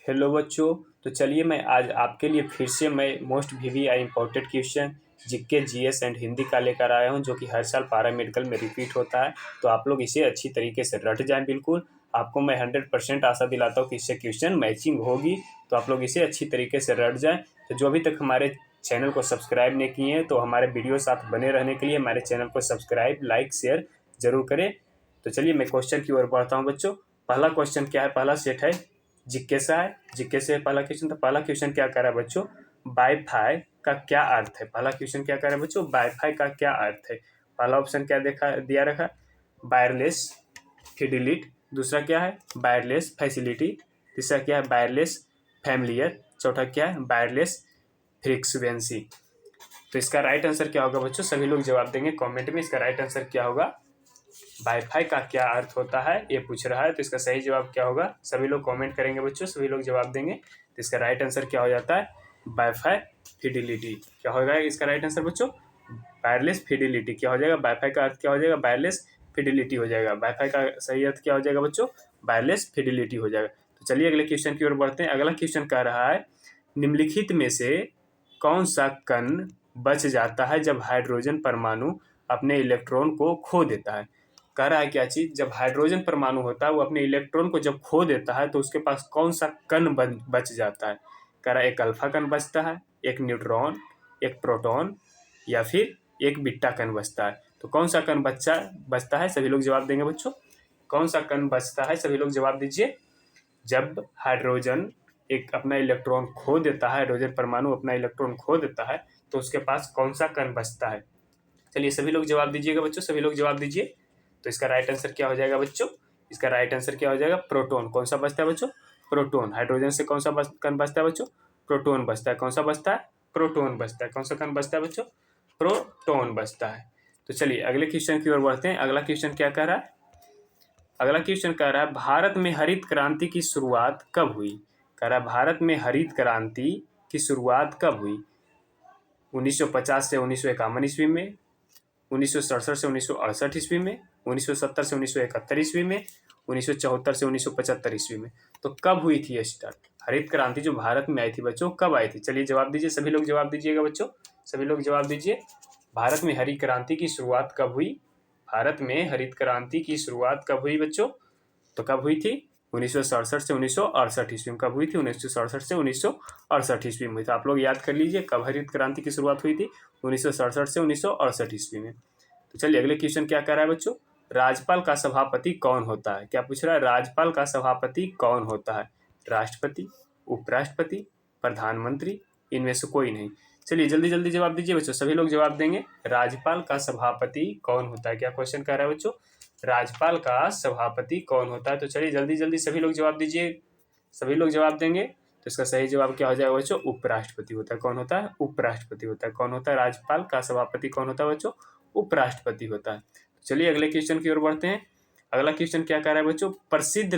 Hello बच्चों। तो चलिए मैं आज आपके लिए फिर से मैं most VVI important question GK GS and Hindi का लेकर आया हूं, जो कि हर साल पारा मेडिकल में रिपीट होता है। तो आप लोग इसे अच्छी तरीके से रट जाएं। बिल्कुल आपको मैं 100% आशा दिलाता हूं कि इससे क्वेश्चन मैचिंग होगी। तो आप लोग इसे अच्छी तरीके से रट जाएं। तो जो अभी तक हमारे चैनल को सब्सक्राइब नहीं किए हैं, तो हमारे वीडियो साथ बने रहने के लिए हमारे चैनल को सब्सक्राइब लाइक शेयर जरूर करें। तो चलिए मैं क्वेश्चन की ओर बढ़ता हूँ बच्चों। पहला क्वेश्चन क्या है, पहला सेट है जीके सा है। जीके से पहला क्वेश्चन, तो पहला क्वेश्चन क्या कर रहा है बच्चों, वाईफाई का क्या अर्थ है। पहला क्वेश्चन क्या कर रहा है बच्चों, वाईफाई का क्या अर्थ है। पहला ऑप्शन क्या देखा दिया रखा, वायरलेस फिडिलिटी। दूसरा क्या है, वायरलेस फैसिलिटी। तीसरा क्या है, वायरलेस फैमिलियर। चौथा क्या है, वायरलेस फ्रीक्वेंसी। तो इसका राइट आंसर क्या होगा बच्चों, सभी लोग जवाब देंगे कमेंट में। इसका राइट आंसर क्या होगा, वाईफाई का क्या अर्थ होता है ये पूछ रहा है। तो इसका सही जवाब क्या होगा, सभी लोग कमेंट करेंगे बच्चों, सभी लोग जवाब देंगे। तो इसका राइट आंसर क्या हो जाता है, वाईफाई फिडिलिटी। क्या होगा इसका राइट आंसर बच्चों, वायरलेस फिडिलिटी। क्या हो जाएगा, वाईफाई का अर्थ क्या हो जाएगा, वायरलेस फिडिलिटी हो जाएगा। वाईफाई का सही अर्थ क्या हो जाएगा बच्चों, वायरलेस फिडिलिटी हो जाएगा। तो चलिए अगले क्वेश्चन की ओर बढ़ते हैं। अगला क्वेश्चन कह रहा है, निम्नलिखित में से कौन सा कण बच जाता है जब हाइड्रोजन परमाणु अपने इलेक्ट्रॉन को खो देता है। कह रहा है क्या चीज, जब हाइड्रोजन परमाणु होता है वो अपने इलेक्ट्रॉन को जब खो देता है तो उसके पास कौन सा कण बच जाता है। कह रहा है एक अल्फा कण बचता है, एक न्यूट्रॉन, एक प्रोटॉन, या फिर एक बीटा कण बचता है। तो कौन सा कण बचता है, सभी लोग जवाब देंगे बच्चों। कौन सा कण बचता है, सभी लोग जवाब दीजिए। जब हाइड्रोजन एक अपना इलेक्ट्रॉन खो देता है, हाइड्रोजन परमाणु अपना इलेक्ट्रॉन खो देता है, तो उसके पास कौन सा कण बचता है। चलिए सभी लोग जवाब दीजिएगा बच्चों, सभी लोग जवाब दीजिए। तो इसका राइट आंसर क्या हो जाएगा बच्चों, इसका राइट आंसर क्या हो जाएगा, प्रोटॉन। कौन सा बचता है बच्चों, प्रोटॉन। हाइड्रोजन से कौन सा कण बचता है बच्चों, प्रोटॉन बचता है। कौन सा बचता है, प्रोटॉन बचता है। कौन सा कण बचता है बच्चों, प्रोटॉन बचता है। तो चलिए अगले क्वेश्चन की ओर बढ़ते हैं। अगला क्वेश्चन क्या कह रहा है, अगला क्वेश्चन कह रहा है, भारत में हरित क्रांति की शुरुआत कब हुई। कह रहा है भारत में हरित क्रांति की शुरुआत कब हुई। 1950 से 1951 ईस्वी में, 1967 से 1968 ईस्वी में, 1970 से 1971 ईस्वी में, 1974 से 1975 ईस्वी में। तो कब हुई थी स्टार्ट हरित क्रांति जो भारत में आई थी बच्चों, कब आई थी। चलिए जवाब दीजिए, सभी लोग जवाब दीजिएगा बच्चों, सभी लोग जवाब दीजिए। भारत में हरित क्रांति की शुरुआत कब हुई, भारत में हरित क्रांति की शुरुआत कब हुई बच्चों। तो कब हुई थी, 1967 से 1968 ईस्वी में। कब हुई थी, 1967 से 1968 ईस्वी में। तो आप लोग याद कर लीजिए कब हरित क्रांति की शुरुआत हुई थी, 1967 से 1968 ईस्वी में। तो चलिए अगले क्वेश्चन क्या कर रहा है बच्चों, राज्यपाल का सभापति कौन होता है। क्या पूछ रहा है, राज्यपाल का सभापति कौन होता है। राष्ट्रपति, उपराष्ट्रपति, प्रधानमंत्री, इनमें से कोई नहीं। चलिए जल्दी जल्दी जवाब दीजिए बच्चों, सभी लोग जवाब देंगे। राज्यपाल का सभापति कौन होता है, क्या क्वेश्चन कर रहा है बच्चों, राज्यपाल का सभापति कौन होता है। तो चलिए जल्दी जल्दी सभी लोग जवाब दीजिए, सभी लोग जवाब देंगे। तो इसका सही जवाब क्या हो जाएगा बच्चों, उपराष्ट्रपति होता है। कौन होता है, उपराष्ट्रपति होता है। कौन होता है, राज्यपाल का सभापति कौन होता है बच्चों, उपराष्ट्रपति होता है। चलिए अगले क्वेश्चन की ओर बढ़ते हैं। अगला क्वेश्चन क्या कह रहा है बच्चों, प्रसिद्ध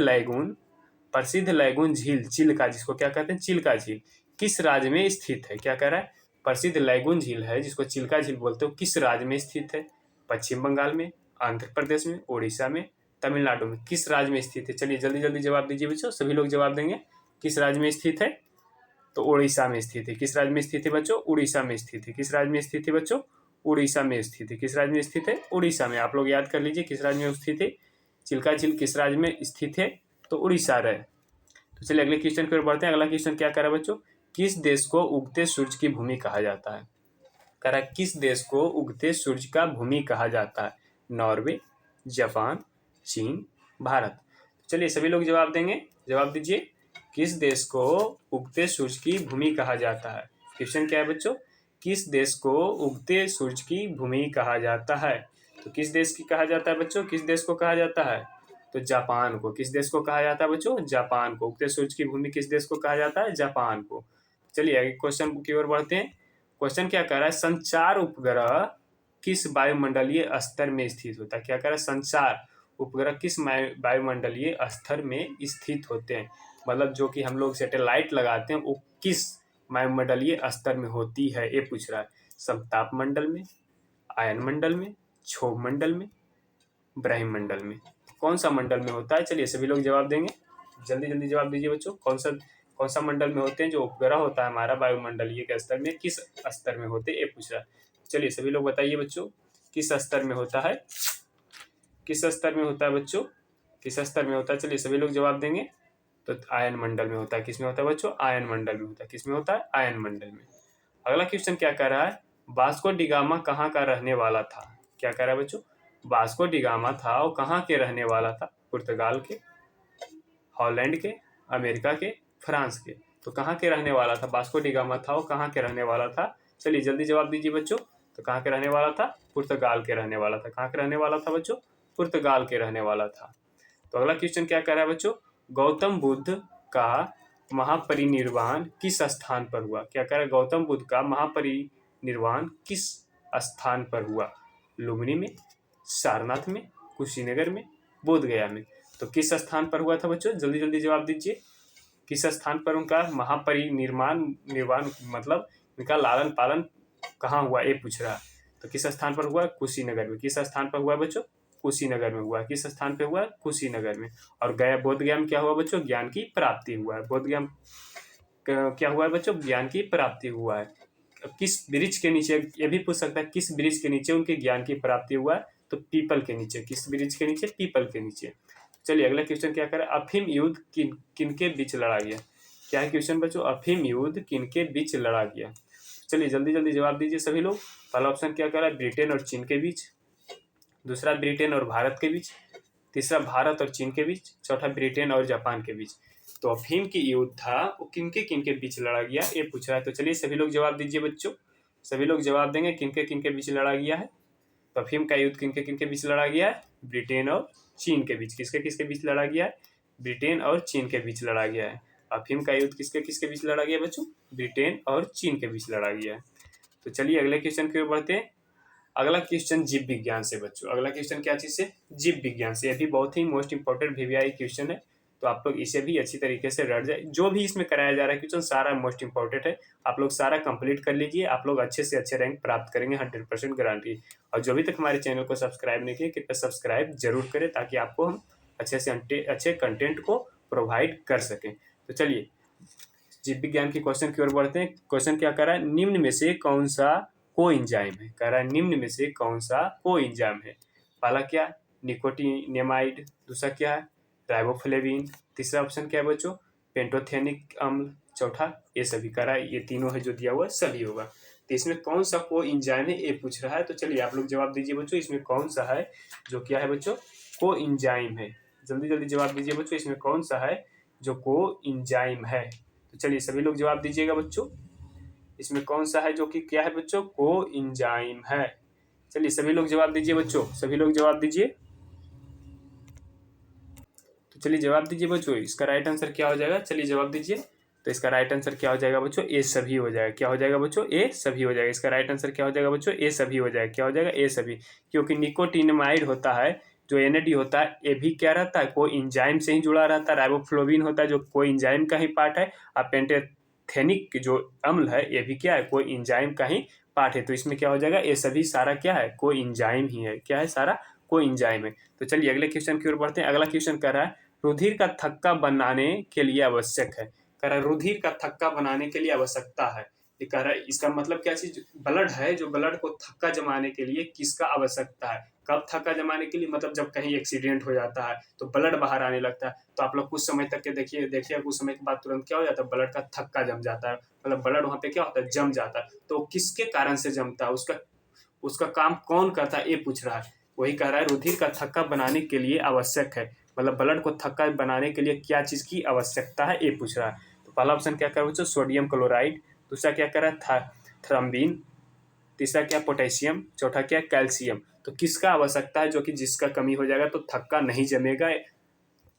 लैगून झील चिल्का, जिसको क्या कहते हैं, चिल्का झील, किस राज्य में स्थित है। क्या कह रहा है, प्रसिद्ध लैगून झील है जिसको चिल्का झील बोलते हो, किस राज्य में स्थित है। पश्चिम बंगाल में, आंध्र प्रदेश में, उड़ीसा में, तमिलनाडु में, किस राज्य में स्थित है। चलिए जल्दी जल्दी जवाब दीजिए बच्चों, सभी लोग जवाब देंगे। किस राज्य में स्थित है, तो उड़ीसा में स्थित है। किस राज्य में स्थित है बच्चों, उड़ीसा में स्थित है। किस राज्य में स्थित है बच्चों, उड़ीसा में स्थित है। किस राज्य में स्थित है, उड़ीसा में। आप लोग याद कर लीजिए किस राज्य में स्थित है, चिल्का झील किस राज्य में स्थित है, तो उड़ीसा रहे। तो चलिए अगले क्वेश्चन की ओर बढ़ते हैं। अगला क्वेश्चन क्या कर रहा है बच्चों, किस देश को उगते सूर्य की भूमि कहा जाता है। कह रहा है किस देश को उगते सूर्य का भूमि कहा जाता है। नॉर्वे, जापान, चीन, भारत। चलिए सभी लोग जवाब देंगे, जवाब दीजिए। किस देश को उगते सूर्य की भूमि कहा जाता है। क्वेश्चन क्या है बच्चों, किस देश को उगते सूर्य की भूमि कहा जाता है। तो किस देश की कहा जाता है बच्चों, किस देश को कहा जाता है, तो जापान को। किस देश को कहा जाता है बच्चों, जापान को। उगते सूर्य की भूमि किस देश को कहा जाता है, जापान को। चलिए आगे क्वेश्चन की ओर बढ़ते हैं। क्वेश्चन क्या कर रहा है, संचार उपग्रह किस वायुमंडलीय स्तर में स्थित होता है। क्या कह रहा है, संचार उपग्रह किस वायुमंडलीय स्तर में स्थित होते हैं। मतलब जो कि हम लोग सैटेलाइट लगाते हैं वो किस वायुमंडलीय स्तर में होती है, ये पूछ रहा है। समताप मंडल में, आयन मंडल में, क्षोभ मंडल में, ब्रह्मंडल में। कौन सा मंडल में होता है। चलिए सभी लोग जवाब देंगे, जल्दी जल्दी जवाब दीजिए बच्चों, कौन सा कौन सा मंडल में होते हैं? जो उपग्रह होता है हमारा वायुमंडलीय के स्तर में किस स्तर में होते हैं, ये पूछ रहा है। चलिए सभी लोग बताइए बच्चों, किस स्तर में होता है? किस स्तर में होता है बच्चों? किस स्तर में होता है? चलिए सभी लोग जवाब देंगे। तो आयन मंडल में होता है। किस में होता है बच्चों? आयन मंडल में होता है। किस में होता है? आयन मंडल में। अगला क्वेश्चन क्या कह रहा है? वास्को डिगामा कहाँ का रहने वाला था? क्या कह रहा है बच्चों? वास्को डिगामा था वो कहाँ के रहने वाला था? पुर्तगाल के, हॉलैंड के, अमेरिका के, फ्रांस के। तो कहाँ के रहने वाला था? वास्को डिगामा था वो कहाँ के रहने वाला था? चलिए जल्दी जवाब दीजिए बच्चों। तो कहाँ के रहने वाला था? पुर्तगाल के रहने वाला था। कहाँ के रहने वाला था बच्चों? पुर्तगाल के रहने वाला था। तो अगला क्वेश्चन क्या कह रहा है बच्चों? गौतम बुद्ध का महापरिनिर्वाण किस स्थान पर हुआ? क्या कह रहा है? गौतम बुद्ध का महापरिनिर्वाण किस स्थान पर हुआ? लुम्बिनी में, सारनाथ में, कुशीनगर में, बोधगया में। तो किस स्थान पर हुआ था बच्चों? जल्दी जल्दी जवाब दीजिए। किस स्थान पर उनका महापरिनिर्वाण निर्वाण मतलब उनका लालन पालन कहाँ हुआ, ये पूछ रहा है। तो किस स्थान पर हुआ? कुशीनगर में। किस स्थान पर हुआ बच्चों? कुशीनगर में हुआ। किस स्थान पे हुआ? कुशीनगर में। और गया बोधगया में क्या हुआ बच्चों? ज्ञान की प्राप्ति हुआ है। बोधगया में क्या हुआ है बच्चों? ज्ञान की प्राप्ति हुआ है। किस वृक्ष के नीचे, ये भी पूछ सकता है, किस वृक्ष के नीचे उनके ज्ञान की प्राप्ति हुआ है? तो पीपल के नीचे। किस वृक्ष के नीचे? पीपल के नीचे। चलिए अगला क्वेश्चन क्या करें? अफीम युद्ध किनके बीच लड़ा गया? क्या है क्वेश्चन बच्चों? अफीम युद्ध किनके बीच लड़ा गया? चलिए जल्दी जल्दी जवाब दीजिए सभी लोग। पहला ऑप्शन क्या कर रहा है? ब्रिटेन और चीन के बीच। दूसरा ब्रिटेन और भारत के बीच। तीसरा भारत और चीन के बीच। चौथा ब्रिटेन और जापान के बीच। तो अफीम की युद्ध था वो किनके बीच लड़ा गया, ये पूछ रहा है। तो चलिए सभी लोग जवाब दीजिए बच्चों। सभी लोग जवाब देंगे किनके बीच लड़ा गया है। तो अफीम का युद्ध किनके बीच लड़ा गया है? ब्रिटेन और चीन के बीच। किसके बीच लड़ा गया है? ब्रिटेन और चीन के बीच लड़ा गया है। अफीम का युद्ध किसके बीच लड़ा गया बच्चों? ब्रिटेन और चीन के बीच लड़ा गया है। तो चलिए अगले क्वेश्चन की ओर बढ़ते हैं। अगला क्वेश्चन जीव विज्ञान से बच्चों। अगला क्वेश्चन क्या चीज से? जीव विज्ञान से। यह भी बहुत ही मोस्ट इंपॉर्टेंट वीवीआई क्वेश्चन है। तो आप लोग इसे भी अच्छी तरीके से रट जाए। जो भी इसमें कराया जा रहा है क्वेश्चन सारा मोस्ट इंपॉर्टेंट है। आप लोग सारा कंप्लीट कर लीजिए। आप लोग अच्छे से अच्छे रैंक प्राप्त करेंगे, 100% गारंटी। और जो भी तक हमारे चैनल को सब्सक्राइब नहीं किए, कृपया सब्सक्राइब जरूर करें ताकि आपको हम अच्छे से अच्छे कंटेंट को प्रोवाइड कर सकें। तो चलिए जीव विज्ञान के क्वेश्चन की ओर बढ़ते हैं। क्वेश्चन क्या कर रहा है? निम्न में से कौन सा कोएंजाइम है? कह रहा है निम्न में से कौन सा कोएंजाइम है? पहला क्या? निकोटिनेमाइड। दूसरा क्या है? राइबोफ्लेविन। तीसरा ऑप्शन क्या है बच्चों? पेंटोथेनिक अम्ल। चौथा ये सभी। कह रहा है ये तीनों है जो दिया हुआ सभी होगा। तो इसमें कौन सा कोएंजाइम है, ये पूछ रहा है। तो चलिए आप लोग जवाब दीजिए बच्चों, इसमें कौन सा है जो क्या है बच्चों? कोएंजाइम है। जल्दी जल्दी जवाब दीजिए बच्चों, इसमें कौन सा है जो कोएंजाइम है? तो चलिए सभी लोग जवाब दीजिएगा बच्चों, इसमें कौन सा है जो कि क्या है बच्चों? कोएंजाइम है। चलिए सभी लोग जवाब दीजिए बच्चों, सभी लोग जवाब दीजिए। तो चलिए जवाब दीजिए बच्चों, इसका राइट आंसर क्या हो जाएगा? चलिए जवाब दीजिए। तो इसका राइट आंसर क्या हो जाएगा बच्चों? ए सभी हो जाएगा। क्या हो जाएगा बच्चों? ए सभी हो जाएगा। इसका राइट आंसर क्या हो जाएगा बच्चों? ए सभी हो जाएगा। क्या हो जाएगा? ए सभी। क्योंकि निकोटिनमाइड होता है जो एनएडी होता है, ये भी क्या रहता है? कोएंजाइम से ही जुड़ा रहता है। राइबोफ्लोविन होता है जो कोएंजाइम का ही पार्ट है। और पेंटेथेनिक जो अम्ल है ये भी क्या है? कोएंजाइम का ही पार्ट है। तो इसमें क्या हो जाएगा? ये सभी सारा क्या है? कोएंजाइम ही है। क्या है? सारा कोएंजाइम है। तो चलिए अगले क्वेश्चन की ओर बढ़ते हैं। अगला क्वेश्चन कर रहा है रुधिर का थक्का बनाने के लिए आवश्यक है। कह रहा है रुधिर का थक्का बनाने के लिए आवश्यकता है। ये कह रहा है इसका मतलब क्या चीज? ब्लड है जो ब्लड को थक्का जमाने के लिए किसका आवश्यकता है? कब थक्का जमाने के लिए? मतलब जब कहीं एक्सीडेंट हो जाता है तो ब्लड बाहर आने लगता है। तो आप लोग कुछ समय तक के देखिए कुछ समय के बाद तुरंत क्या हो जाता है? ब्लड का थक्का जम जाता है। मतलब ब्लड वहां पे क्या होता है? जम जाता है। तो किसके कारण से जमता है? उसका काम कौन करता है, ये पूछ रहा है। वही कह रहा है रुधिर का थक्का बनाने के लिए आवश्यक है। मतलब ब्लड को थक्का बनाने के लिए क्या चीज की आवश्यकता है, ये पूछ रहा है। तो पहला ऑप्शन क्या कर रहा है? Sodium chloride. दूसरा क्या कर रहा है? थ्रम्बिन। तीसरा क्या? पोटेशियम। चौथा क्या? कैल्शियम। तो किसका आवश्यकता है जो कि जिसका कमी हो जाएगा तो थक्का नहीं जमेगा,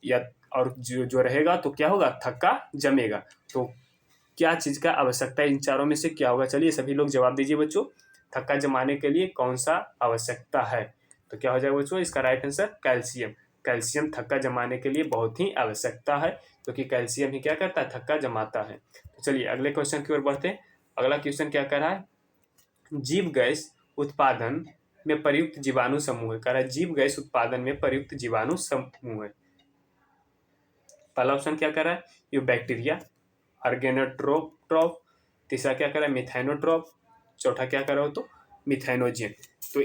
या और जो रहेगा तो क्या होगा? थक्का जमेगा। तो क्या चीज का आवश्यकता है? इन चारों में से क्या होगा? चलिए सभी लोग जवाब दीजिए बच्चों, थक्का जमाने के लिए कौन सा आवश्यकता है? तो क्या हो जाएगा बच्चों? इसका राइट आंसर कैल्शियम। कैल्शियम थक्का जमाने के लिए बहुत ही आवश्यकता है क्योंकि कैल्शियम ही क्या करता है? थक्का जमाता है। तो चलिए अगले क्वेश्चन की ओर बढ़ते हैं। अगला क्वेश्चन क्या कर रहा है? जीव गैस उत्पादन में प्रयुक्त जीवाणु समूह है। कह रहा है जीव गैस उत्पादन में प्रयुक्त जीवाणु समूह है। पहला ऑप्शन क्या कर रहा है? ये बैक्टीरिया। ऑर्गेनोट्रोप, तीसरा क्या करा मिथाइनोट्रोप, चौथा क्या करा हो तो मिथाइनोजेन। तो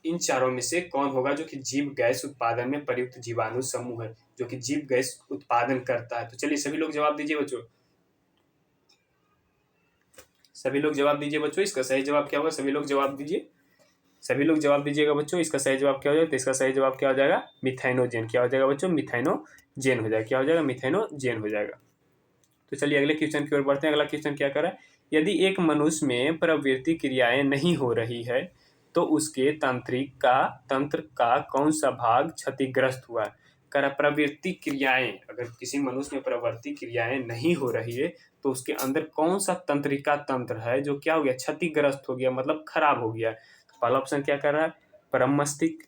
इन चारों में से कौन होगा जो कि जीव गैस उत्पादन में प्रयुक्त जीवाणु समूह है, जो कि जीव गैस उत्पादन करता है। तो चलिए सभी लोग जवाब दीजिए बच्चों, सभी लोग जवाब दीजिए बच्चों, इसका सही जवाब क्या होगा, सभी लोग जवाब दीजिए, सभी लोग जवाब दीजिएगा बच्चों, इसका सही जवाब क्या हो जाएगा, तो इसका सही जवाब क्या हो जाएगा मिथाइनोजेन। क्या हो जाएगा बच्चों, मिथाइनोजेन हो जाएगा, क्या हो जाएगा मिथाइनोजेन हो जाएगा। तो चलिए अगले क्वेश्चन की ओर बढ़ते हैं। अगला क्वेश्चन क्या करा, यदि एक मनुष्य में प्रवृत्ति क्रियाएं नहीं हो रही है तो उसके तंत्र का कौन सा भाग क्षतिग्रस्त हुआ है। करा प्रवृत्ति क्रियाएं, अगर किसी मनुष्य में प्रवृत्ति क्रियाएं नहीं हो रही है तो उसके अंदर कौन सा तंत्रिका तंत्र है जो क्या हो गया, क्षतिग्रस्त हो गया, मतलब खराब हो गया। तो पहला ऑप्शन क्या कर रहा है, परम मस्तिष्क,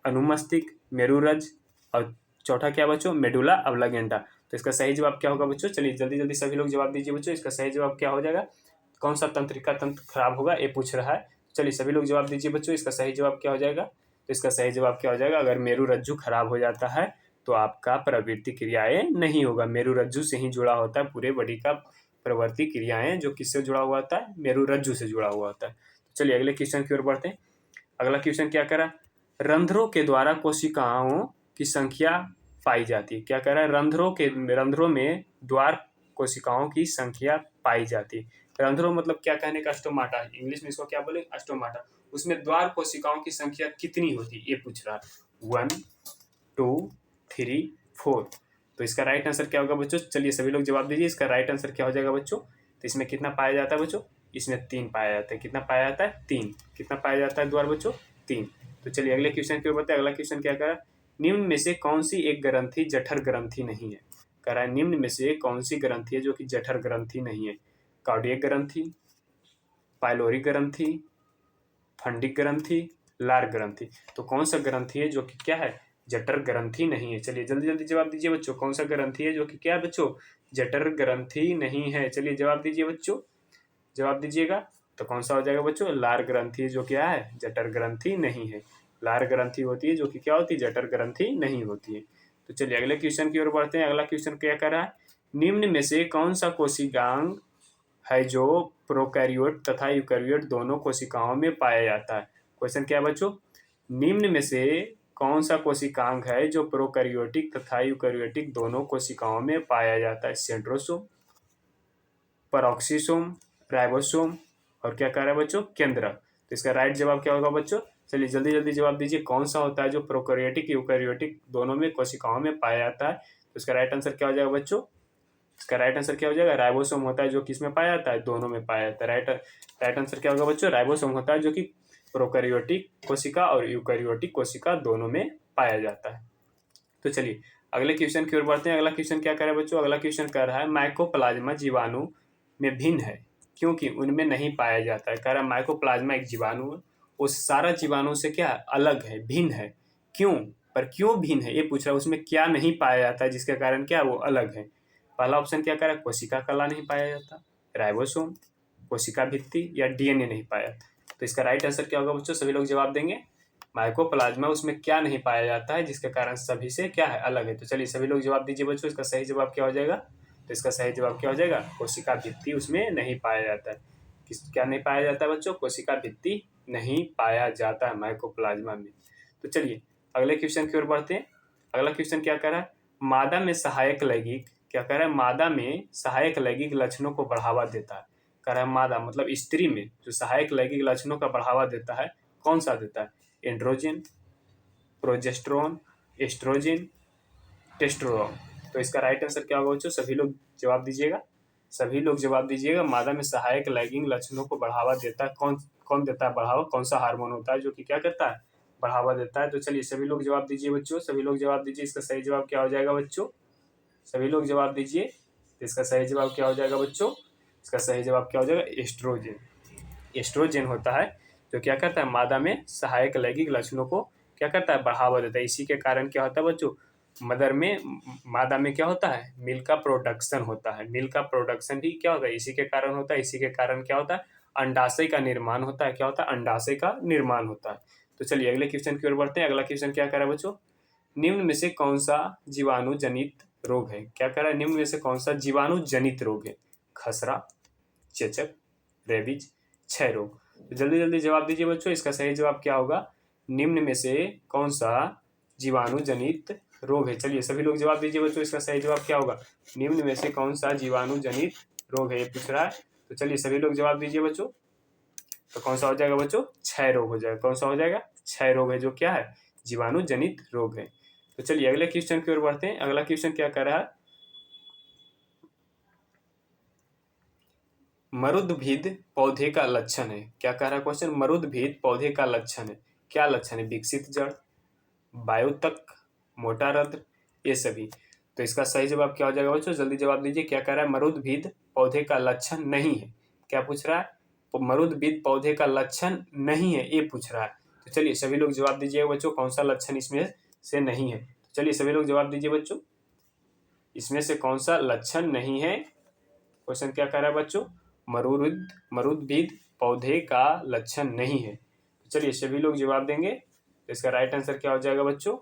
अनुमस्तिष्क, मेरुरज, और चौथा क्या बच्चों मेडुला ऑब्लिगेंटा। तो इसका सही जवाब क्या होगा बच्चों, चलिए जल्दी जल्दी सभी लोग जवाब दीजिए बच्चों, इसका सही जवाब क्या हो जाएगा, कौन सा तंत्रिका तंत्र खराब होगा ये पूछ रहा है। चलिए सभी लोग जवाब दीजिए बच्चों, इसका सही जवाब क्या हो जाएगा, तो इसका सही जवाब क्या हो जाएगा, अगर मेरुरज्जु खराब हो जाता है तो आपका प्रवृत्ति क्रियाएं नहीं होगा। मेरुरज्जु से ही जुड़ा होता है पूरे बॉडी का प्रवृत्ति क्रियाएं, जो किससे जुड़ा हुआ होता है, मेरुरज्जु से जुड़ा हुआ होता है। चलिए अगले क्वेश्चन की ओर बढ़ते हैं। अगला क्वेश्चन क्या करा, रंध्रों के द्वारा कोशिकाओं की संख्या पाई जाती है। क्या कह रहा है, रंध्रों में द्वार कोशिकाओं की संख्या पाई जाती है। रंध्रों मतलब क्या कहने का, स्टोमाटा, इंग्लिश में इसको क्या बोले स्टोमाटा। उसमें द्वार कोशिकाओं की संख्या कितनी होती है ये पूछ रहा है, 1 2 3 4। तो इसका राइट आंसर क्या होगा बच्चों, चलिए सभी लोग जवाब दीजिए, इसका राइट आंसर क्या हो जाएगा बच्चों। तो इसमें कितना पाया जाता है बच्चों, इसमें 3 पाया जाता है। कितना पाया जाता है, 3। कितना पाया जाता है द्वार बच्चों, 3। तो चलिए अगले क्वेश्चन की ओर बढ़ते हैं। अगला क्वेश्चन क्या करा, निम्न में से कौन सी एक ग्रंथि जठर ग्रंथि नहीं है। कह रहा है निम्न में से कौन सी ग्रंथि है जो कि जठर ग्रंथि नहीं है, कार्डियक ग्रंथि, पाइलोरी ग्रंथि, फंडिक ग्रंथि, लार ग्रंथि। तो कौन सा ग्रंथि है जो कि क्या है, जठर ग्रंथि नहीं है। चलिए जल्दी जल्दी जवाब दीजिए बच्चों, कौन सा ग्रंथि है जो कि क्या है बच्चों, जठर ग्रंथि नहीं है। चलिए जवाब दीजिए बच्चों, जवाब दीजिएगा। तो कौन सा हो जाएगा बच्चों, लार ग्रंथि जो क्या है, जठर ग्रंथि नहीं है। लार ग्रंथि होती है जो कि क्या होती है, जठर ग्रंथि नहीं होती है। तो चलिए अगले क्वेश्चन की ओर बढ़ते हैं। अगला क्वेश्चन क्या कर रहा है, निम्न में से कौन सा कोशिकांग है जो प्रोकैरियोट तथा यूकैरियोट दोनों कोशिकाओं में पाया जाता है। क्वेश्चन क्या है बच्चों, निम्न में से कौन सा कोशिकांग है जो प्रोकैरियोटिक तथा यूकैरियोटिक दोनों कोशिकाओं में पाया जाता है। सेंट्रोसोम, पेरोक्सिसोम, राइबोसोम, और क्या कह रहा है बच्चों केंद्रक। तो इसका राइट जवाब क्या होगा बच्चों, चलिए जल्दी जल्दी जवाब दीजिए, कौन सा होता है जो प्रोकैरियोटिक यूकैरियोटिक दोनों में कोशिकाओं में पाया जाता है। तो इसका राइट आंसर क्या हो जाएगा बच्चों, इसका राइट आंसर क्या हो जाएगा, राइबोसोम होता है जो किस में पाया जाता है, दोनों में पाया जाता है। राइट आंसर क्या होगा बच्चों, राइबोसोम होता है जो कि प्रोकैरियोटिक कोशिका और यूकैरियोटिक कोशिका दोनों में पाया जाता है। तो चलिए अगले क्वेश्चन की ओर बढ़ते हैं। अगला क्वेश्चन क्या कर रहा है बच्चों, अगला क्वेश्चन कर रहा है माइकोप्लाज्मा जीवाणु में भिन्न है क्योंकि उनमें नहीं पाया जाता है। कह रहा है माइकोप्लाज्मा एक जीवाणु है, वो सारा जीवाणु से क्या है, अलग है, भिन्न है। क्यों, पर क्यों भिन्न है ये पूछ रहा है, उसमें क्या नहीं पाया जाता है जिसके कारण क्या वो अलग है। पहला ऑप्शन क्या करा, कोशिका कला नहीं पाया जाता, राइबोसोम, कोशिका भित्ति, या डीएनए नहीं पाया। तो इसका राइट आंसर क्या होगा बच्चों, सभी लोग जवाब देंगे। माइकोप्लाज्मा उसमें क्या नहीं पाया जाता है जिसके कारण सभी से क्या है, अलग है। तो चलिए सभी लोग जवाब दीजिए बच्चों, इसका सही जवाब क्या हो जाएगा। तो इसका सही जवाब क्या हो जाएगा, कोशिका भित्ति उसमें नहीं पाया जाता है। क्या नहीं पाया जाता है बच्चों, कोशिका भित्ति नहीं पाया जाता है माइकोप्लाज्मा में। तो चलिए अगले क्वेश्चन की ओर बढ़ते हैं। अगला क्वेश्चन क्या कर रहा है, मादा में सहायक लैंगिक, क्या कह रहा है, मादा में सहायक लैंगिक लक्षणों को बढ़ावा देता है। कह रहा है मादा मतलब स्त्री में जो सहायक लैंगिक लक्षणों का बढ़ावा देता है, कौन सा देता है, एंड्रोजन, प्रोजेस्टेरोन, एस्ट्रोजन, टेस्टोस्टेरोन। तो इसका राइट आंसर क्या होगा बच्चों, सभी लोग जवाब दीजिएगा, सभी लोग जवाब दीजिएगा। मादा में सहायक लैंगिक लक्षणों को बढ़ावा देता है, कौन कौन देता है बढ़ावा, कौन सा हार्मोन होता है जो कि क्या करता है, बढ़ावा देता है। तो चलिए सभी लोग जवाब दीजिए बच्चों, सभी लोग जवाब दीजिए, इसका सही जवाब क्या हो जाएगा बच्चों, सभी लोग जवाब दीजिए। तो इसका सही जवाब क्या हो जाएगा बच्चों, इसका सही जवाब क्या हो जाएगा, एस्ट्रोजन। एस्ट्रोजन होता है जो क्या करता है, मादा में सहायक लैंगिक लक्षणों को क्या करता है, बढ़ावा देता है। इसी के कारण क्या होता है बच्चों, मादा में क्या होता है, मिल्क का प्रोडक्शन होता है। मिल्क का प्रोडक्शन भी क्या होता है, इसी के कारण होता है। इसी के कारण क्या होता है, अंडाशय का निर्माण होता है। क्या होता है, अंडाशय का निर्माण होता है। तो चलिए अगले क्वेश्चन की ओर बढ़ते हैं। अगला क्वेश्चन क्या कर रहा है बच्चों, निम्न में से कौन सा जीवाणु जनित रोग है। क्या कह रहा है, निम्न में से कौन सा जीवाणु जनित रोग है? खसरा, चेचक, रेबीज, क्षय रोग। तो जल्दी जल्दी जवाब दीजिए बच्चों, इसका सही जवाब क्या होगा? निम्न में से कौन सा जीवाणु जनित रोग है? चलिए सभी लोग जवाब दीजिए बच्चों, इसका सही जवाब क्या होगा? निम्न में से कौन सा जीवाणु जनित रोग है, ये पूछ रहा है। तो चलिए सभी लोग जवाब दीजिए बच्चों। तो कौन सा हो जाएगा बच्चों? क्षय रोग हो जाएगा। कौन सा हो जाएगा? क्षय रोग है, जो क्या है? जीवाणु जनित रोग है। तो चलिए अगले क्वेश्चन की ओर बढ़ते हैं। अगला क्वेश्चन क्या कर रहा है? मरुद्भिद पौधे का लक्षण है। क्या कह रहा है क्वेश्चन? मरुद्भिद पौधे का लक्षण है। क्या लक्षण है? विकसित जड़, वायुतक, मोटा रंध्र, ये सभी। तो इसका सही जवाब क्या हो जाएगा बच्चों? जल्दी जवाब दीजिए। क्या कह रहा है? मरुद्भिद पौधे का लक्षण नहीं है। क्या पूछ रहा है? मरुद्भिद पौधे का लक्षण नहीं है, ये पूछ रहा है। तो चलिए सभी लोग जवाब दीजिए बच्चों, कौन सा लक्षण इसमें से नहीं है। तो चलिए सभी लोग जवाब दीजिए बच्चों, इसमें से कौन सा लक्षण नहीं है। क्वेश्चन क्या कह रहा है बच्चों? मरुद्भिद पौधे का लक्षण नहीं है। तो चलिए सभी लोग जवाब देंगे। तो इसका राइट आंसर क्या हो जाएगा बच्चों?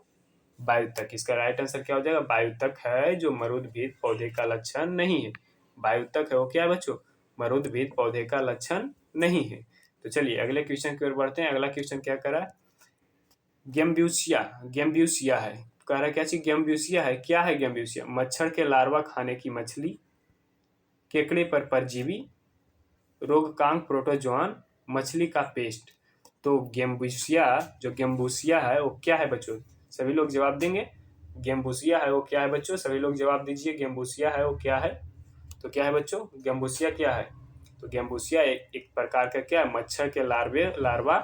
वायुतक। इसका राइट आंसर क्या हो जाएगा? वायुतक है जो मरुद्भिद पौधे का लक्षण नहीं है। वायुतक है वो क्या है बच्चों? मरुद्भिद पौधे का लक्षण नहीं है। तो चलिए अगले क्वेश्चन की ओर बढ़ते हैं। अगला क्वेश्चन क्या कर रहा है? गेम्ब्यूसिया है। कह रहा है क्या चीज? गेम्ब्यूसिया है। क्या है गेम्ब्यूसिया? मच्छर के लार्वा खाने की मछली, केकड़े पर परजीवी, रोगकांक प्रोटोजोआन, मछली का पेस्ट। तो गेम्बूसिया है वो क्या है बच्चों? सभी लोग जवाब देंगे। गेम्बूसिया है वो क्या है बच्चों? सभी लोग जवाब दीजिए। गेम्बूसिया है वो क्या है? तो क्या है बच्चों? गेम्बूसिया क्या है? तो गेम्बूसिया एक प्रकार का क्या है? मच्छर के लार्वा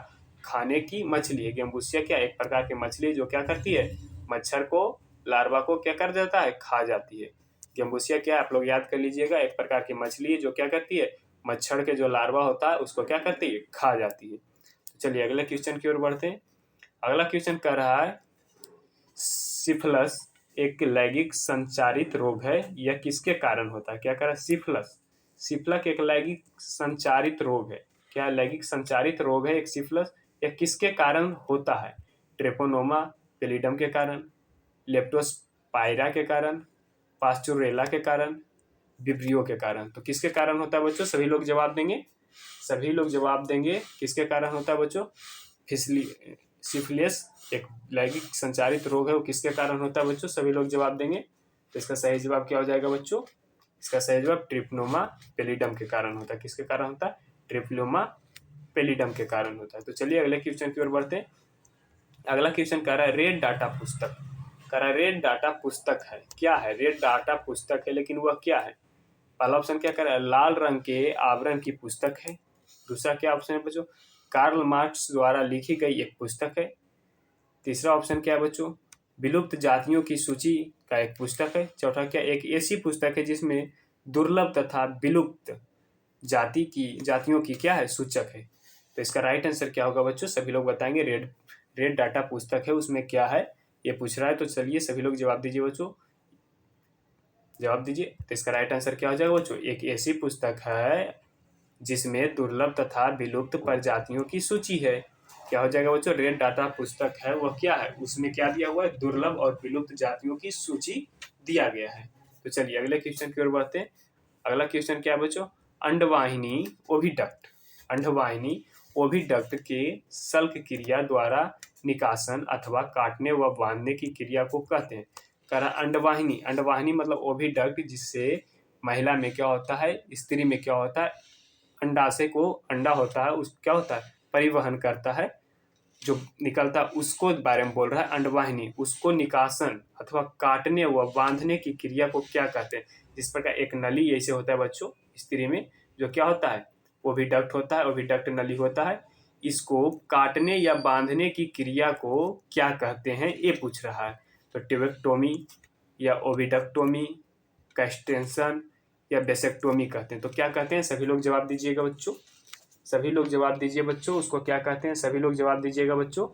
खाने की मछली है। गेम्बूसिया क्या? एक प्रकार की मछली जो क्या करती है? मच्छर को, लार्वा को क्या कर देता है? खा जाती है। गेम्बूसिया क्या है? आप लोग याद कर लीजिएगा। एक प्रकार की मछली है जो क्या करती है? मच्छर के जो लार्वा होता है उसको क्या करती है? खा जाती है। तो चलिए अगले क्वेश्चन की ओर बढ़ते हैं। अगला क्वेश्चन कर रहा है, सिफिलिस एक लैंगिक संचारित रोग है, यह किसके कारण होता है? क्या कह रहा है? सिफिलिस एक लैंगिक संचारित रोग है। क्या लैंगिक संचारित रोग है एक सिफिलिस? यह किसके कारण होता है? ट्रेपोनोमा पेलिडम के कारण, लेप्टोस्पाइरा के कारण, पास्चुरेला के कारण, विब्रियो के कारण। तो किसके कारण होता है बच्चों? सभी लोग जवाब देंगे। सभी लोग जवाब देंगे किसके कारण होता है बच्चों? सिफिलिस एक लैंगिक संचारित रोग है, वो किसके कारण होता है बच्चों? सभी लोग जवाब देंगे। तो इसका सही जवाब क्या हो जाएगा बच्चों? इसका सही जवाब ट्रिप्नोमा पेलिडम के कारण होता है। किसके कारण होता है? ट्रिप्नोमा पेलिडम के कारण होता है। तो चलिए अगले क्वेश्चन की ओर बढ़ते हैं। अगला क्वेश्चन कह रहा है रेड डाटा पुस्तक। कह रहा है रेड डाटा पुस्तक है। क्या है? रेड डाटा पुस्तक है, लेकिन वह क्या है? पहला ऑप्शन क्या कर रहा है? लाल रंग के आवरण की पुस्तक है। दूसरा क्या ऑप्शन है बच्चों? कार्ल मार्क्स द्वारा लिखी गई एक पुस्तक है। तीसरा ऑप्शन क्या है बच्चों? विलुप्त जातियों की सूची का एक पुस्तक है। चौथा क्या? एक ऐसी पुस्तक है जिसमें दुर्लभ तथा विलुप्त जातियों की क्या है? सूचक है। तो इसका राइट आंसर क्या होगा बच्चों? सभी लोग बताएंगे। रेड डाटा पुस्तक है, उसमें क्या है ये पूछ रहा है। तो चलिए सभी लोग जवाब दीजिए बच्चों, जवाब दीजिए। तो इसका राइट आंसर क्या हो जाएगा बच्चों? एक ऐसी पुस्तक है जिसमें दुर्लभ तथा विलुप्त प्रजातियों की सूची है। क्या हो जाएगा बच्चों? रेड डाटा पुस्तक है वह क्या है? उसमें क्या दिया हुआ है? दुर्लभ और विलुप्त जातियों की सूची दिया गया है। तो चलिए अगले क्वेश्चन की ओर बढ़ते हैं। अगला क्वेश्चन क्या है बच्चों? अंडवाहिनी ओविडक्ट। अंडवाहिनी ओविडक्ट के सल्क क्रिया द्वारा निकासन अथवा काटने व बांधने की क्रिया को कहते हैं। कह रहा अंडवाहिनी मतलब ओविडक्ट, जिससे महिला में क्या होता है? स्त्री में क्या होता है? अंडाशय को, अंडा होता है उस क्या होता है? परिवहन करता है, जो निकलता है उसको बारे में बोल रहा है अंडवाहिनी। उसको निकासन अथवा काटने व बांधने की क्रिया को क्या कहते हैं? जिस प्रकार एक नली ऐसे होता है बच्चों स्त्री में, जो क्या होता है? ओविडक्ट होता है, ओविडक्ट नली होता है। इसको काटने या बांधने की क्रिया को क्या कहते हैं ये पूछ रहा है। तो ट्यूबेक्टोमी या ओविडक्टोमी, कैस्टेंशन या बेसेक्टोमी कहते हैं। तो क्या कहते हैं? सभी लोग जवाब दीजिएगा बच्चों। सभी लोग जवाब दीजिए बच्चों, उसको क्या कहते हैं? सभी लोग जवाब दीजिएगा बच्चों,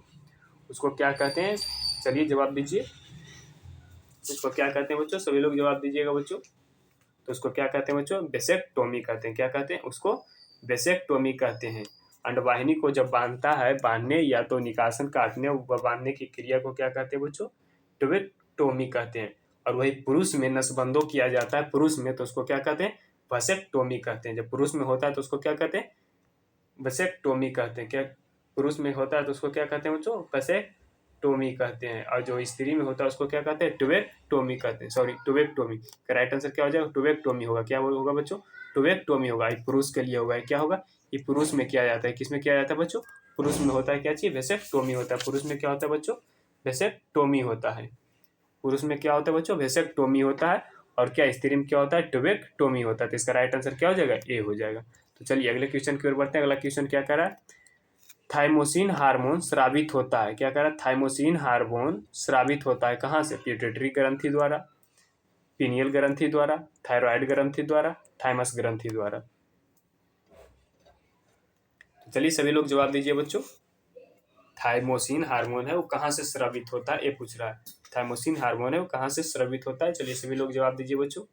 उसको क्या कहते हैं? चलिए जवाब दीजिए, उसको क्या कहते हैं बच्चों? सभी लोग जवाब दीजिएगा बच्चों। तो उसको क्या कहते हैं बच्चों? बेसेक्टोमी कहते हैं। क्या कहते हैं? उसको बेसेक्टोमी कहते हैं। अंडवाहिनी को जब बांधता है, बांधने या तो निकासन, काटने व बांधने की क्रिया को क्या कहते हैं बच्चों? ट्यूबेक्टोमी कहते हैं। और वही पुरुष में नसबंदो किया जाता है पुरुष में, तो उसको क्या कहते हैं, वसेक्टोमी कहते हैं। जब पुरुष में होता है तो उसको क्या कहते हैं, वसेक्टोमी कहते हैं। क्या पुरुष में होता है तो उसको क्या कहते हैं बच्चों, वसेक्टोमी कहते हैं। और जो स्त्री में होता है उसको क्या कहते हैं, ट्यूबेक्टोमी कहते हैं, सॉरी ट्यूबेक्टोमी। राइट आंसर क्या हो जाएगा, ट्यूबेक्टोमी होगा। क्या होगा बच्चों, ट्यूबेक्टोमी होगा। ये पुरुष के लिए होगा। क्या होगा, ये पुरुष में किया जाता है। किसमें किया जाता है बच्चों, पुरुष में होता है क्या चीज, वेसेक्टोमी होता है। पुरुष में क्या होता है बच्चों, वेसेक्टोमी होता है। पुरुष में क्या होता है बच्चों, वेसेक्टोमी होता है। और क्या स्त्री में क्या होता है, ट्यूबेक्टोमी होता है। तो इसका राइट आंसर क्या हो जाएगा, ए हो जाएगा। तो चलिए अगले क्वेश्चन की ओर बढ़ते हैं। अगला क्वेश्चन क्या कह रहा है, थाइमोसिन हार्मोन स्रावित होता है। क्या कह रहा है, थाइमोसिन हार्मोन स्रावित होता है कहाँ से, पिट्यूटरी ग्रंथि द्वारा, पीनियल ग्रंथि द्वारा, थायराइड ग्रंथि द्वारा, थाइमस ग्रंथि द्वारा। तो चलिए सभी लोग जवाब दीजिए बच्चों। थाइमोसिन हार्मोन है वो कहाँ से स्रावित होता है, ये पूछ रहा है। थाइमोसिन हार्मोन है वो कहाँ से स्रावित होता है, चलिए सभी लोग जवाब दीजिए बच्चों।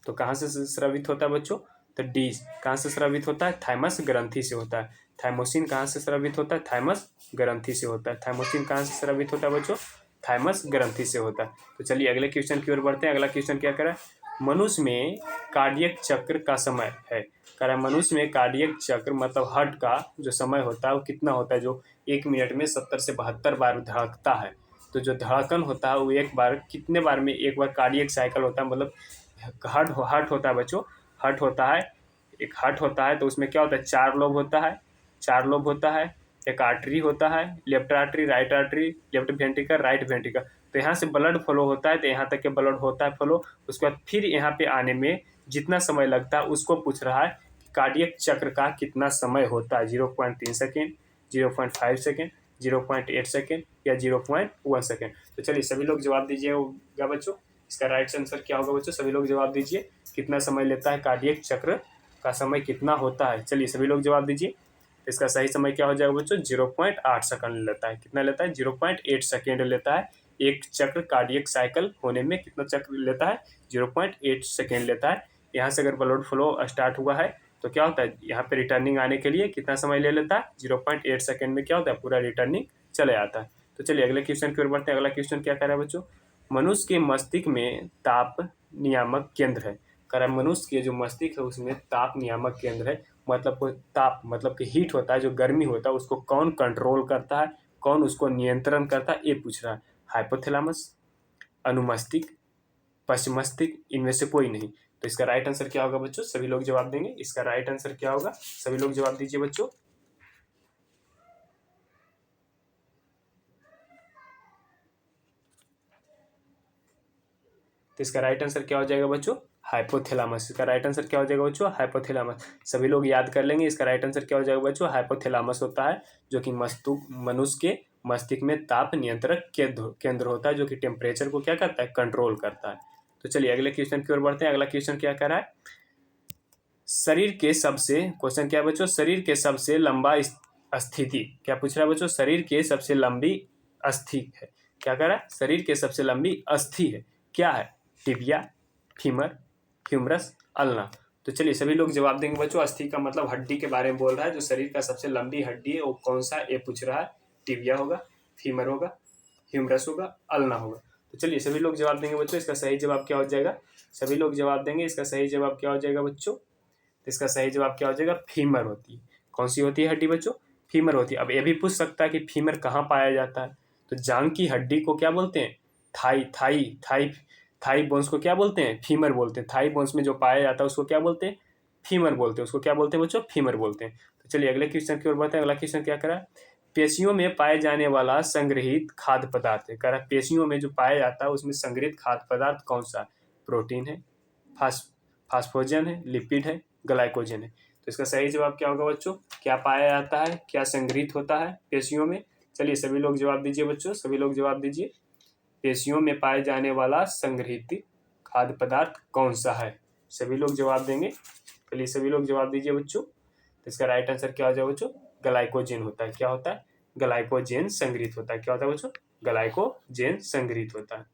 तो कहाँ से स्रावित होता है बच्चों, तो डी कहाँ से स्रावित होता है, थाइमस ग्रंथि से होता है। थाइमोसिन कहाँ से स्रावित होता है, थाइमस ग्रंथि से होता है। थाइमोसिन कहाँ से स्रावित होता है बच्चों, थाइमस ग्रंथि से होता है। तो चलिए अगले क्वेश्चन की ओर बढ़ते हैं। अगला क्वेश्चन क्या कह रहा है, मनुष्य में कार्डियक चक्र का समय है। कह रहा है मनुष्य में कार्डियक चक्र मतलब हार्ट का जो समय होता है वो कितना होता है, जो 1 मिनट में 70 से 72 बार धड़कता है। तो जो धड़कन होता है वो एक बार कितने बार में एक बार कार्डियक साइकिल होता है, मतलब हार्ट होता है बच्चों, हार्ट होता है, एक हार्ट होता है। तो उसमें क्या होता है, 4 लोब होता है, 4 लोब होता है। एक आर्टरी होता है, left artery, right artery, left ventricle, right ventricle. तो यहाँ से ब्लड फ्लो होता है, तो यहाँ तक के ब्लड होता है फ्लो। उसके बाद फिर यहाँ पे आने में जितना समय लगता है उसको पूछ रहा है कि कार्डियक चक्र का कितना समय होता है, 0.3 सेकेंड, 0.5 सेकेंड, 0.8 सेकेंड या 0.1 सेकेंड। तो चलिए सभी लोग जवाब दीजिएगा बच्चों। इसका राइट आंसर क्या होगा बच्चों, सभी लोग जवाब दीजिए। कितना समय लेता है कार्डियक चक्र का समय कितना होता है, चलिए सभी लोग जवाब दीजिए। इसका सही समय क्या हो जाएगा बच्चों, 0.8 सेकंड लेता है। कितना लेता है, 0.8 सेकेंड लेता है। एक चक्र कार्डियक साइकिल होने में कितना चक्र लेता है, 0.8 सेकेंड लेता है। यहाँ से अगर ब्लड फ्लो स्टार्ट हुआ है तो क्या होता है, यहाँ पे रिटर्निंग आने के लिए कितना समय ले लेता है, 0.8 सेकेंड में क्या होता है, पूरा रिटर्निंग चले आता है। तो चलिए अगले क्वेश्चन की ओर बढ़ते हैं। अगला क्वेश्चन क्या कह रहा है बच्चों, मनुष्य के मस्तिष्क में ताप नियामक केंद्र है। कह रहा है मनुष्य के जो मस्तिष्क है उसमें ताप नियामक केंद्र है। मतलब कोई ताप मतलब कि हीट होता है, जो गर्मी होता है उसको कौन कंट्रोल करता है, कौन उसको नियंत्रण करता है, ये पूछ रहा है। हाइपोथैलेमस, अनुमस्तिष्क, पश्चिम मस्तिष्क, इनमें से कोई नहीं। तो इसका राइट आंसर क्या होगा बच्चों, सभी लोग जवाब देंगे। इसका राइट आंसर क्या होगा, सभी लोग जवाब दीजिए बच्चों। तो इसका राइट आंसर क्या हो जाएगा बच्चों, हाइपोथैलेमस। इसका राइट आंसर क्या हो जाएगा बच्चों, हाइपोथैलेमस। सभी लोग याद कर लेंगे। इसका राइट आंसर क्या हो जाएगा बच्चों, हाइपोथैलेमस होता है, जो कि मनुष्य के मस्तिष्क में ताप नियंत्रक केंद्र होता है, जो कि टेम्परेचर को क्या करता है, कंट्रोल करता है। तो चलिए अगले क्वेश्चन की ओर बढ़ते हैं। अगला क्वेश्चन क्या कह रहा है, शरीर के सबसे, क्वेश्चन क्या है बच्चों, शरीर के सबसे लंबा स्थिति, क्या पूछ रहा है बच्चों, शरीर के सबसे लंबी अस्थि है। क्या कह रहा है, शरीर के सबसे लंबी अस्थि है, क्या है, टिबिया, फीमर, ह्यूमरस, अल्ना। तो चलिए सभी लोग जवाब देंगे बच्चों। अस्थि का मतलब हड्डी के बारे में बोल रहा है, जो शरीर का सबसे लंबी हड्डी है वो कौन सा, ये पूछ रहा है। टिबिया होगा, फीमर होगा, ह्यूमरस होगा, अल्ना होगा। तो चलिए सभी लोग जवाब देंगे बच्चों। इसका सही जवाब क्या हो जाएगा, सभी लोग जवाब देंगे। इसका सही जवाब क्या हो जाएगा बच्चों, तो इसका सही जवाब क्या हो जाएगा, फीमर होती है। कौन सी होती है हड्डी बच्चों, फीमर होती है। अब ये भी पूछ सकता है कि फीमर कहाँ पाया जाता है, तो जांग की हड्डी को क्या बोलते हैं, thigh thigh thigh thigh bones को क्या बोलते हैं, फीमर बोलते हैं। थाई बोन्स में जो पाया जाता है उसको क्या बोलते हैं, फीमर बोलते हैं। उसको क्या बोलते हैं बच्चों, फीमर बोलते हैं। तो चलिए अगले क्वेश्चन की ओर बढ़ते हैं। अगला क्वेश्चन क्या करा, पेशियों में पाए जाने वाला संग्रहित खाद्य पदार्थ है। कह रहा है पेशियों में जो पाया जाता है उसमें संग्रहित खाद्य पदार्थ कौन सा, प्रोटीन है, फास्फोजन है, लिपिड है, ग्लाइकोजन है। तो इसका सही जवाब क्या होगा बच्चों, क्या पाया जाता है, क्या संग्रहित होता है पेशियों में। चलिए सभी लोग जवाब दीजिए बच्चों, सभी लोग जवाब दीजिए। पेशियों में पाए जाने वाला संग्रहित खाद्य पदार्थ कौन सा है, सभी लोग जवाब देंगे। चलिए सभी लोग जवाब दीजिए बच्चों। तो इसका राइट आंसर क्या हो जाएगा बच्चों, ग्लाइकोजन होता है। क्या होता है, ग्लाइकोजन संग्रहित होता है। क्या होता है बच्चों, ग्लाइकोजन संग्रहित होता है।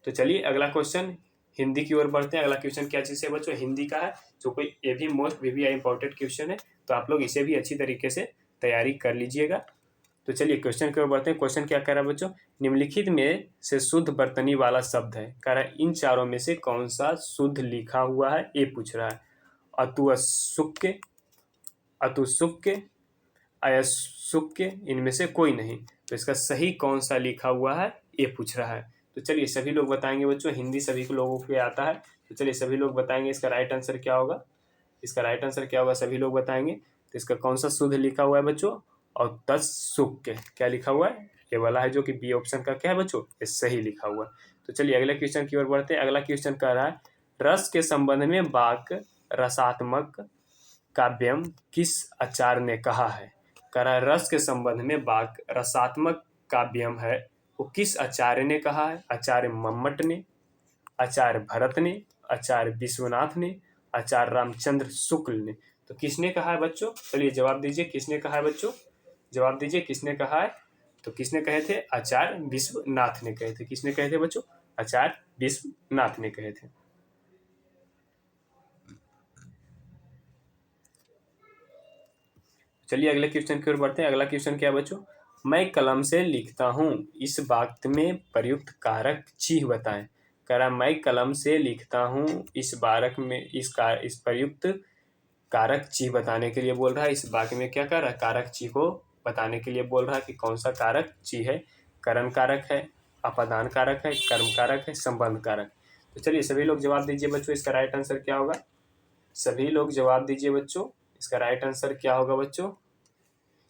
तो चलिए अगला क्वेश्चन हिंदी की ओर बढ़ते हैं। अगला क्वेश्चन क्या चीज़ है बच्चों, हिंदी का है, जो कोई ये भी मोस्ट भी इंपॉर्टेंट क्वेश्चन है, तो आप लोग इसे भी अच्छी तरीके से तैयारी कर लीजिएगा। तो चलिए क्वेश्चन की ओर बढ़ते हैं। क्वेश्चन क्या कह रहा है बच्चों, निम्नलिखित में से शुद्ध बर्तनी वाला शब्द है, कह रहा है इन चारों में से कौन सा शुद्ध लिखा हुआ है, ये पूछ रहा है। अतुअसुक्य, अतुसुक्य, अयसुक्य, इनमें से कोई नहीं। तो इसका सही कौन सा लिखा हुआ है ये पूछ रहा है। तो चलिए सभी लोग बताएंगे बच्चों, हिंदी सभी को लोगों को आता है, तो चलिए सभी लोग बताएंगे इसका राइट आंसर क्या होगा। इसका राइट आंसर क्या होगा सभी लोग बताएंगे। तो इसका कौन सा शुद्ध लिखा हुआ है बच्चों, और तत्सुक्य क्या लिखा हुआ है, ये वाला है जो कि बी ऑप्शन का क्या है बच्चों, ये सही लिखा हुआ है। तो चलिए अगले क्वेश्चन की ओर बढ़ते हैं। अगला क्वेश्चन कह रहा है रस के संबंध में वाक्य रसात्मक काव्यम किस आचार्य ने कहा है। कह रहा है रस के संबंध में वाक्य रसात्मक काव्यम है, वो किस आचार्य ने कहा है। आचार्य मम्मट ने, आचार्य भरत ने, आचार्य विश्वनाथ ने, आचार्य रामचंद्र शुक्ल ने। तो किसने कहा है बच्चों, चलिए जवाब दीजिए किसने कहा है बच्चों, जवाब दीजिए किसने कहा है। तो किसने कहे थे, आचार्य विश्वनाथ ने कहे थे। किसने कहे थे बच्चों, आचार्य विश्वनाथ ने कहे थे। चलिए अगले क्वेश्चन की ओर बढ़ते हैं। अगला क्वेश्चन क्या है बच्चों, मैं कलम से लिखता हूँ, इस वाक्य में प्रयुक्त कारक चिह्न बताएं। कह रहा मैं कलम से लिखता हूँ, इस बारक में इस प्रयुक्त कारक चिह्न बताने के लिए बोल रहा है। इस वाक्य में क्या कर रहा है, कारक चिह्न को बताने के लिए बोल रहा है कि कौन सा कारक चिह्न है। करण कारक है, अपादान कारक है, कर्म कारक है, संबंध कारक। तो चलिए सभी लोग जवाब दीजिए बच्चों, इसका राइट आंसर क्या होगा। सभी लोग जवाब दीजिए बच्चों, इसका राइट आंसर क्या होगा बच्चों।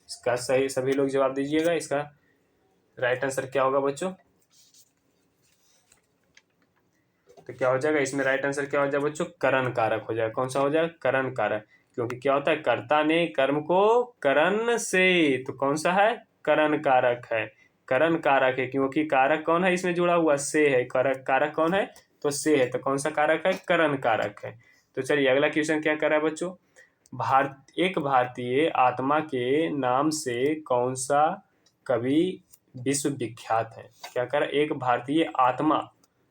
इसका सही सभी लोग जवाब दीजिएगा, इसका राइट आंसर क्या होगा बच्चों। तो क्या हो जाएगा इसमें, राइट आंसर क्या हो जाएगा बच्चों, करण कारक हो जाएगा। कौन सा हो जाएगा, करण कारक। क्योंकि क्या होता है, कर्ता ने कर्म को करण से, तो कौन सा है, करण कारक है। करण कारक है क्योंकि कारक कौन है इसमें जुड़ा हुआ, से है। कारक कारक कौन है, तो से है। तो कौन सा कारक है, करण कारक है। तो चलिए अगला क्वेश्चन क्या कर रहा है बच्चों, एक भारतीय आत्मा के नाम से कौन सा कवि विश्व विख्यात है। क्या कर रहा है, एक भारतीय आत्मा,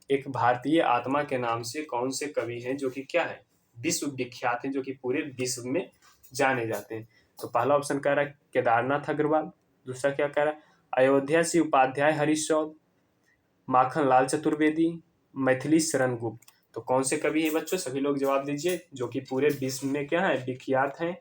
एक भारतीय आत्मा के नाम से कौन से कवि हैं जो कि क्या है, विश्व विख्यात हैं, जो कि पूरे विश्व में जाने जाते हैं। तो पहला ऑप्शन कह रहा है केदारनाथ अग्रवाल, दूसरा क्या कह रहा है अयोध्या से उपाध्याय हरीश चौधरी, माखन लाल चतुर्वेदी, मैथिली शरण गुप्त। तो कौन से कवि हैं बच्चों, सभी लोग जवाब दीजिए, जो कि पूरे विश्व में क्या है, विख्यात हैं।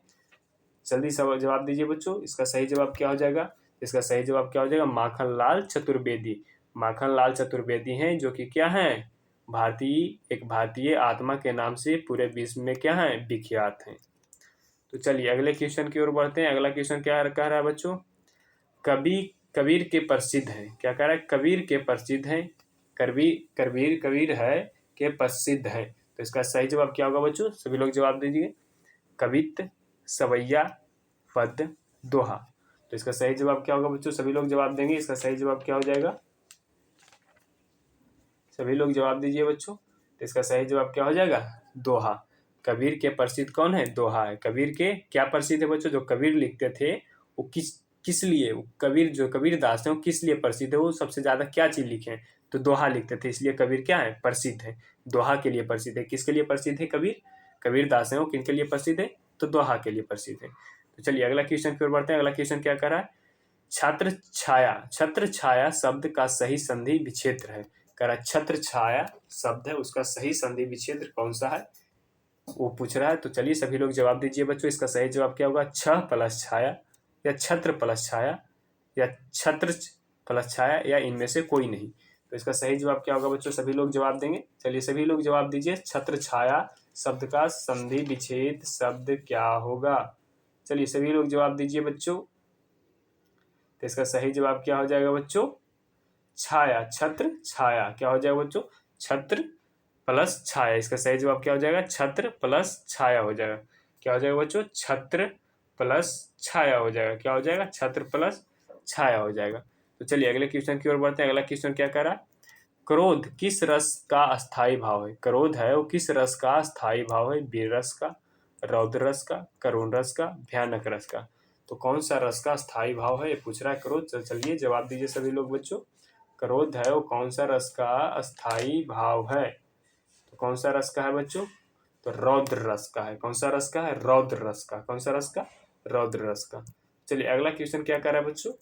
जल्दी सब जवाब दीजिए बच्चों, इसका सही जवाब क्या हो जाएगा। इसका सही जवाब क्या हो जाएगा, माखन लाल चतुर्वेदी। माखन लाल चतुर्वेदी हैं जो कि क्या हैं, भारतीय, एक भारतीय आत्मा के नाम से पूरे विश्व में क्या है, विख्यात हैं। तो चलिए अगले क्वेश्चन की ओर बढ़ते हैं। अगला क्वेश्चन क्या कह रहा है बच्चों, कवि कबीर के प्रसिद्ध हैं। क्या कह रहा है, कबीर के प्रसिद्ध हैं, कबीर कबीर है के प्रसिद्ध है। तो इसका सही जवाब क्या होगा बच्चों, सभी लोग जवाब दीजिए। कवित्त, सवैया, पद्य, दोहा। तो इसका सही जवाब क्या होगा बच्चों, सभी लोग जवाब देंगे। इसका सही जवाब क्या हो जाएगा, सभी लोग जवाब दीजिए बच्चों। तो इसका सही जवाब क्या हो जाएगा, दोहा। कबीर के प्रसिद्ध कौन है, दोहा है। कबीर के क्या प्रसिद्ध है बच्चों, जो कबीर लिखते थे वो किस किस लिए, कबीर जो कबीर दास है वो किस लिए प्रसिद्ध है, वो सबसे ज्यादा क्या चीज लिखे हैं, तो दोहा लिखते थे, इसलिए कबीर क्या है, प्रसिद्ध है। दोहा के लिए प्रसिद्ध है। किसके लिए प्रसिद्ध है कबीर, कबीर दास है वो किनके लिए प्रसिद्ध है, तो दोहा के लिए प्रसिद्ध है। तो चलिए अगला क्वेश्चन की ओर बढ़ते हैं। अगला क्वेश्चन क्या कर रहा है, छत्र छाया, छत्र छाया शब्द का सही संधि विच्छेद है। कह रहा है छत्र छाया शब्द है, उसका सही संधि विच्छेद कौन सा है, वो पूछ रहा है। तो चलिए सभी लोग जवाब दीजिए बच्चों, इसका सही जवाब क्या होगा, छ प्लस छाया, या छत्र प्लस छाया, या छत्र प्लस छाया, या इनमें से कोई नहीं। तो इसका सही जवाब क्या होगा बच्चों, सभी लोग जवाब देंगे। चलिए सभी लोग जवाब दीजिए, छत्र छाया शब्द का संधि विच्छेद शब्द क्या होगा। चलिए सभी लोग जवाब दीजिए बच्चों। तो इसका सही जवाब क्या हो जाएगा बच्चों, छाया, छत्र छाया। क्या हो जाएगा बच्चों, छत्र प्लस छाया। इसका सही जवाब क्या हो जाएगा, छत्र प्लस छाया हो जाएगा। क्या हो जाएगा बच्चों, छत्र प्लस छाया हो जाएगा। क्या हो जाएगा, छत्र प्लस छाया हो जाएगा। तो चलिए अगले क्वेश्चन की ओर बढ़ते हैं। अगला क्वेश्चन क्या कह रहा है, क्रोध किस रस का अस्थाई भाव है। क्रोध है वो किस रस का अस्थाई भाव है, वीर रस का, रौद्र रस का, करुण रस का, भयानक रस का। तो कौन सा रस का स्थायी भाव है ये पूछ रहा है क्रोध। चलिए जवाब दीजिए सभी लोग बच्चों, क्रोध है वो कौन सा रस का अस्थाई भाव है। तो कौन सा रस का है बच्चों, तो रौद्र रस का है। कौन सा रस का है, रौद्र रस का। कौन सा रस का, रौद्र रस का। चलिए अगला क्वेश्चन क्या कर रहा है बच्चों,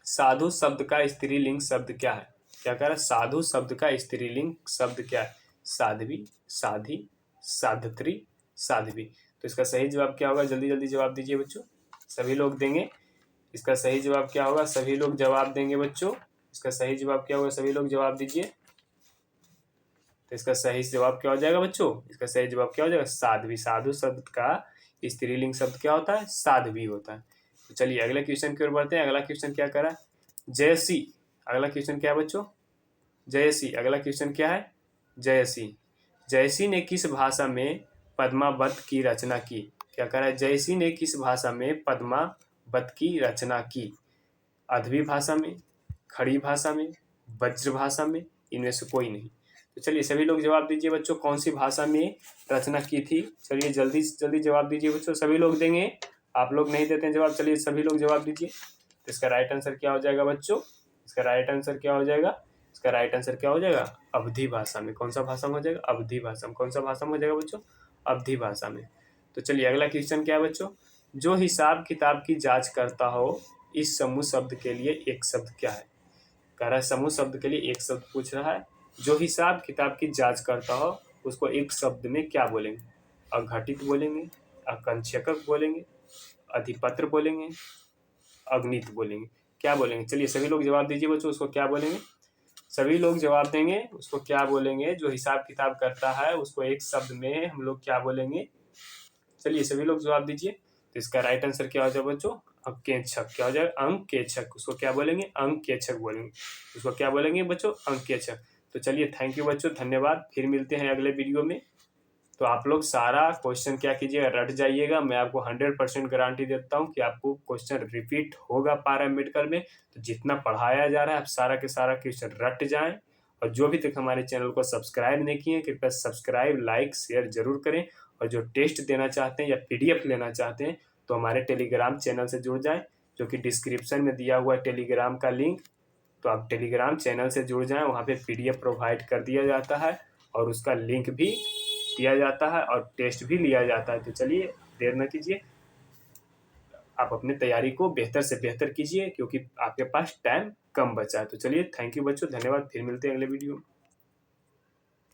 साधु शब्द का स्त्रीलिंग शब्द क्या है। क्या कह रहा है, साधु शब्द का स्त्रीलिंग शब्द क्या है। साध्वी, साधी, साधत्री, साध्वी। तो इसका सही जवाब क्या होगा, जल्दी जल्दी जवाब दीजिए बच्चों, सभी लोग देंगे। इसका सही जवाब क्या होगा, सभी लोग जवाब देंगे बच्चों। इसका सही जवाब क्या होगा, सभी लोग जवाब दीजिए। तो इसका सही जवाब क्या हो जाएगा बच्चों, इसका सही जवाब क्या हो जाएगा, साध्वी। साधु शब्द का स्त्रीलिंग शब्द क्या होता है, साध्वी होता है। तो चलिए अगले क्वेश्चन की ओर बढ़ते हैं। अगला क्वेश्चन क्या करा, जयसी। अगला क्वेश्चन क्या है बच्चों, जयसी। अगला क्वेश्चन क्या है, जयसी। जयसी ने किस भाषा में पद्मावत की रचना की। क्या कह रहा है, जयसी ने किस भाषा में पद्मावत की रचना की। अदबी भाषा में, खड़ी भाषा में, वज्र भाषा में, इनमें से कोई नहीं। तो चलिए सभी लोग जवाब दीजिए बच्चों, कौन सी भाषा में रचना की थी। चलिए जल्दी जल्दी जवाब दीजिए बच्चों, सभी लोग देंगे, आप लोग नहीं देते हैं जवाब। चलिए सभी लोग जवाब दीजिए। तो इसका राइट आंसर क्या हो जाएगा बच्चों, इसका राइट आंसर क्या हो जाएगा, इसका राइट आंसर क्या हो जाएगा, अवधी भाषा में। कौन सा भाषा में हो जाएगा, अवधी भाषा में। कौन सा भाषा में हो जाएगा बच्चों, अवधी भाषा में। तो चलिए अगला क्वेश्चन क्या है बच्चों, जो हिसाब किताब की जांच करता हो, इस समूह शब्द के लिए एक शब्द क्या है। कह रहा है समूह शब्द के लिए एक शब्द पूछ रहा है, जो हिसाब किताब की जांच करता हो उसको एक शब्द में क्या बोलेंगे। अघटित बोलेंगे, अकंचकक बोलेंगे, अधिपत्र बोलेंगे, अग्नित बोलेंगे, क्या बोलेंगे। चलिए सभी लोग जवाब दीजिए बच्चों, उसको क्या बोलेंगे। सभी लोग जवाब देंगे, उसको क्या बोलेंगे, जो हिसाब किताब करता है उसको एक शब्द में हम लोग क्या बोलेंगे। चलिए सभी लोग जवाब दीजिए। तो इसका राइट आंसर क्या हो जाएगा बच्चों, अंकेक्षक। क्या हो जाएगा, अंकेक्षक। उसको क्या बोलेंगे, अंकेक्षक बोलेंगे। उसको क्या बोलेंगे बच्चों, अंकेक्षक। तो चलिए थैंक यू बच्चों, धन्यवाद। फिर मिलते हैं अगले वीडियो में। तो आप लोग सारा क्वेश्चन क्या कीजिएगा, रट जाइएगा। मैं आपको 100% गारंटी देता हूँ कि आपको क्वेश्चन रिपीट होगा पैरा मेडिकल में। तो जितना पढ़ाया जा रहा है आप सारा के सारा क्वेश्चन रट जाएं। और जो भी तक हमारे चैनल को सब्सक्राइब नहीं किए, कृपया सब्सक्राइब, लाइक, शेयर जरूर करें। और जो टेस्ट देना चाहते हैं या PDF लेना चाहते हैं तो हमारे टेलीग्राम चैनल से जुड़ जाएं, जो कि डिस्क्रिप्शन में दिया हुआ है टेलीग्राम का लिंक। तो आप टेलीग्राम चैनल से जुड़ जाएं, वहाँ पे PDF प्रोवाइड कर दिया जाता है और उसका लिंक भी दिया जाता है और टेस्ट भी लिया जाता है। तो चलिए देर न कीजिए, आप अपनी तैयारी को बेहतर से बेहतर कीजिए, क्योंकि आपके पास टाइम कम बचा है। तो चलिए थैंक यू बच्चों, धन्यवाद। फिर मिलते हैं अगले वीडियो में।